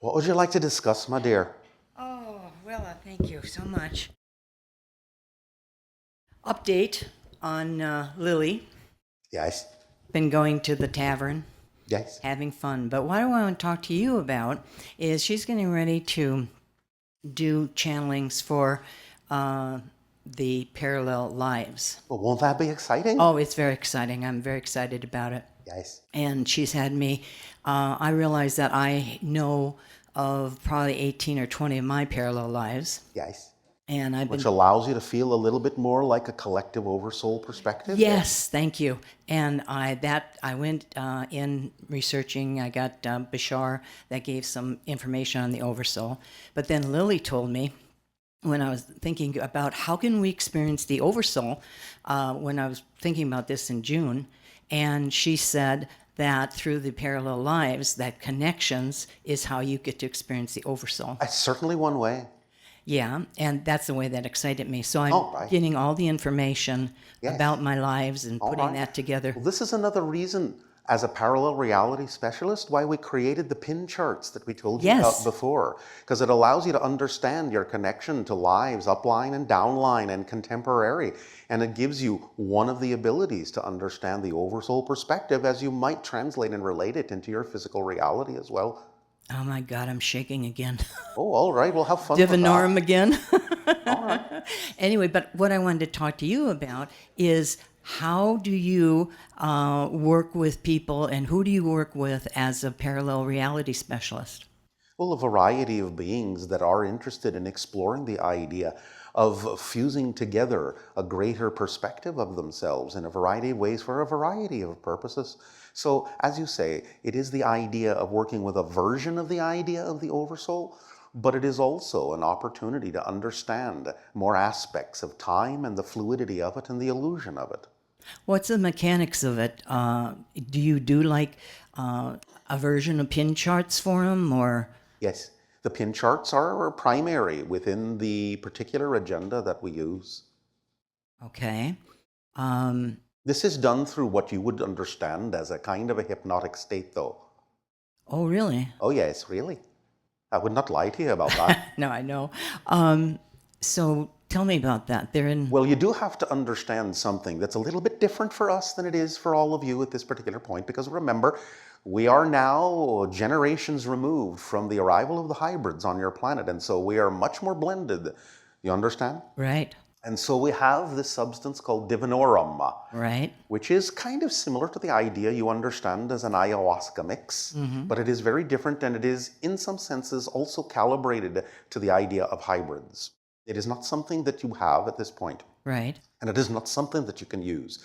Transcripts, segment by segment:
What would you like to discuss, my dear? Oh, Willa, thank you so much. Update on Lily. Yes, Been going to the tavern, yes. having fun. But what I want to talk to you about is she's getting ready to do channelings for the parallel lives. Well, won't that be exciting? Oh, it's very exciting. I'm very excited about it. Yes, And she's had me, I realize that I know of probably 18 or 20 of my parallel lives. yes. And I've Which been allows you to feel a little bit more like a collective oversoul perspective. Yes, thank you. And I went in researching. I got Bashar that gave some information on the Oversoul. But then Lily told me when I was thinking about how can we experience the Oversoul, when I was thinking about this in June, and she said that through the parallel lives, that connections is how you get to experience the Oversoul. It's certainly one way. Yeah, and that's the way that excited me. So Oh, I'm right. getting all the information Yes. about my lives and All putting right. that together. Well, this is another reason, as a parallel reality specialist, why we created the pin charts that we told you about Yes. before. Because it allows you to understand your connection to lives, upline and downline and contemporary. And it gives you one of the abilities to understand the oversoul perspective as you might translate and relate it into your physical reality as well. Oh my God, I'm shaking again. Oh, all right. Well, have fun with Divinorum that. again. All right. Anyway, but what I wanted to talk to you about is how do you work with people and who do you work with as a parallel reality specialist? Well, a variety of beings that are interested in exploring the idea of fusing together a greater perspective of themselves in a variety of ways for a variety of purposes. So, as you say, it is the idea of working with a version of the idea of the Oversoul, but it is also an opportunity to understand more aspects of time and the fluidity of it and the illusion of it. What's the mechanics of it? Do you do like a version of pin charts for them or? Yes, the pin charts are primary within the particular agenda that we use. Okay. Um, This is done through what you would understand as a kind of a hypnotic state, though. oh, really? Oh, yes, really. I would not lie to you about that. No, I know. So tell me about that. They're in. Well, you do have to understand something that's a little bit different for us than it is for all of you at this particular point, because remember, we are now generations removed from the arrival of the hybrids on your planet, and so we are much more blended. You understand? Right, And so we have this substance called divinorum, right. which is kind of similar to the idea you understand as an ayahuasca mix, but it is very different and it is, in some senses, also calibrated to the idea of hybrids. It is not something that you have at this point, Right. and it is not something that you can use.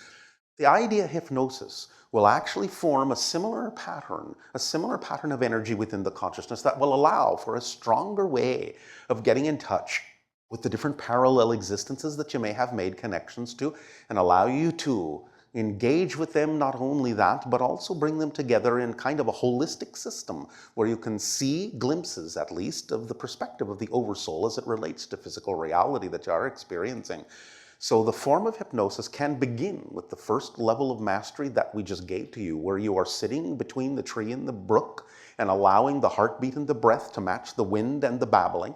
The idea hypnosis will actually form a similar pattern of energy within the consciousness that will allow for a stronger way of getting in touch with the different parallel existences that you may have made connections to and allow you to engage with them, not only that, but also bring them together in kind of a holistic system where you can see glimpses, at least, of the perspective of the oversoul as it relates to physical reality that you are experiencing. So the form of hypnosis can begin with the first level of mastery that we just gave to you, where you are sitting between the tree and the brook and allowing the heartbeat and the breath to match the wind and the babbling.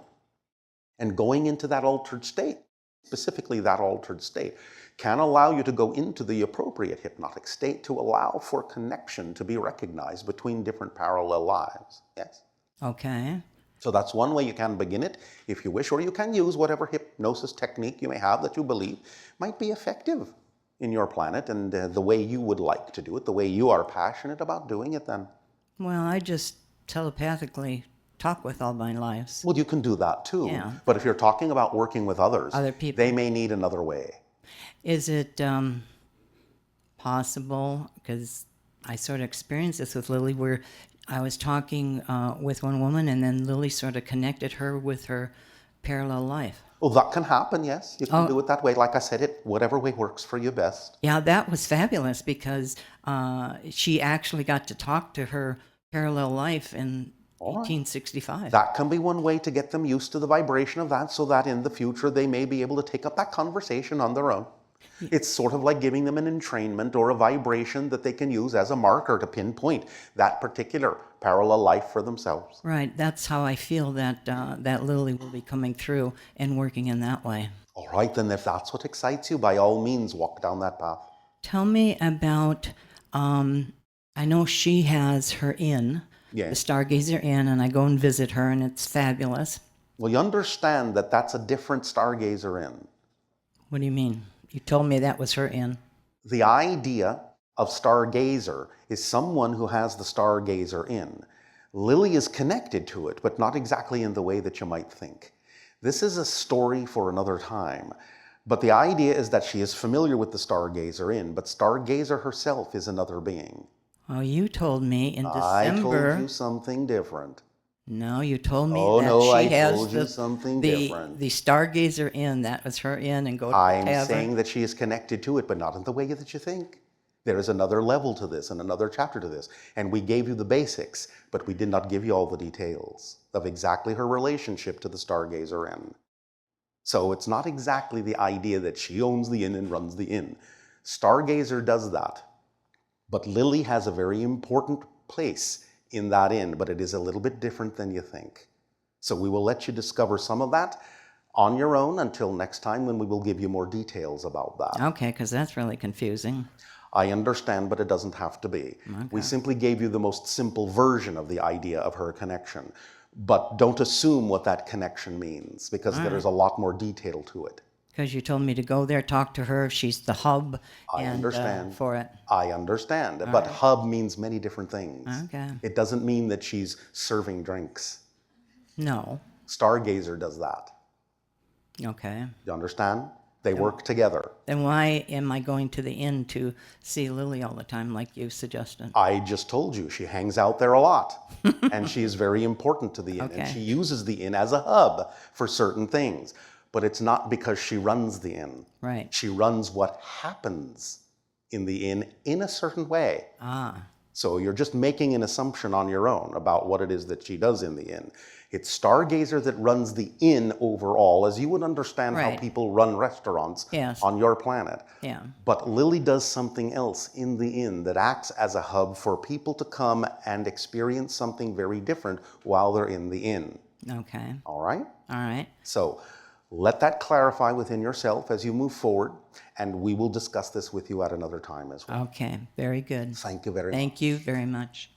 And going into that altered state, specifically that altered state, can allow you to go into the appropriate hypnotic state to allow for connection to be recognized between different parallel lives. Yes? Okay. So that's one way you can begin it, if you wish, or you can use whatever hypnosis technique you may have that you believe might be effective in your planet and the way you would like to do it, the way you are passionate about doing it then. Well, I just telepathically talk with all my lives. Well, you can do that too. Yeah. But if you're talking about working with others, Other people. they may need another way. Is it possible, because I sort of experienced this with Lily, where I was talking with one woman and then Lily sort of connected her with her parallel life. Well, that can happen, yes. You can Oh. do it that way. Like I said, whatever way works for you best. Yeah, that was fabulous because she actually got to talk to her parallel life in 1865. That can be one way to get them used to the vibration of that so that in the future they may be able to take up that conversation on their own. It's sort of like giving them an entrainment or a vibration that they can use as a marker to pinpoint that particular parallel life for themselves. Right. That's how I feel that that Lily will be coming through and working in that way. All right, then if that's what excites you, by all means, walk down that path. Tell me about, I know she has her inn, the Yes. Stargazer Inn, and I go and visit her, and it's fabulous. Well, you understand that that's a different Stargazer Inn. What do you mean? You told me that was her inn. The idea of Stargazer is someone who has the Stargazer Inn. Lily is connected to it, but not exactly in the way that you might think. This is a story for another time. But the idea is that she is familiar with the Stargazer Inn, but Stargazer herself is another being. Oh, you told me in I December. told you something different. No, you told me Oh, that no, she I has told you something the different. the Stargazer Inn. That was her inn, and go to the I'm tavern. saying that she is connected to it, but not in the way that you think. There is another level to this and another chapter to this. And we gave you the basics, but we did not give you all the details of exactly her relationship to the Stargazer Inn. So it's not exactly the idea that she owns the inn and runs the inn. Stargazer does that. But Lily has a very important place in that inn, but it is a little bit different than you think. So we will let you discover some of that on your own until next time, when we will give you more details about that. Okay, because that's really confusing. I understand, but it doesn't have to be. We simply gave you the most simple version of the idea of her connection. But don't assume what that connection means, because there is a lot more detail to it. Because you told me to go there, talk to her. She's the hub. I understand. For it. I understand. But hub means many different things. Okay. It doesn't mean that she's serving drinks. No. Stargazer does that. Okay. You understand? They work together. Then why am I going to the inn to see Lily all the time, like you suggested? I just told you, she hangs out there a lot. And she is very important to the inn. Okay. And she uses the inn as a hub for certain things. But it's not because she runs the inn. Right. She runs what happens in the inn in a certain way. Ah. So you're just making an assumption on your own about what it is that she does in the inn. It's Stargazer that runs the inn overall, as you would understand how Right. people run restaurants Yes. on your planet. Yeah. But Lily does something else in the inn that acts as a hub for people to come and experience something very different while they're in the inn. Okay. All right? All right. So let that clarify within yourself as you move forward, and we will discuss this with you at another time as well. Okay. Very good. Thank you very much. Thank you very much.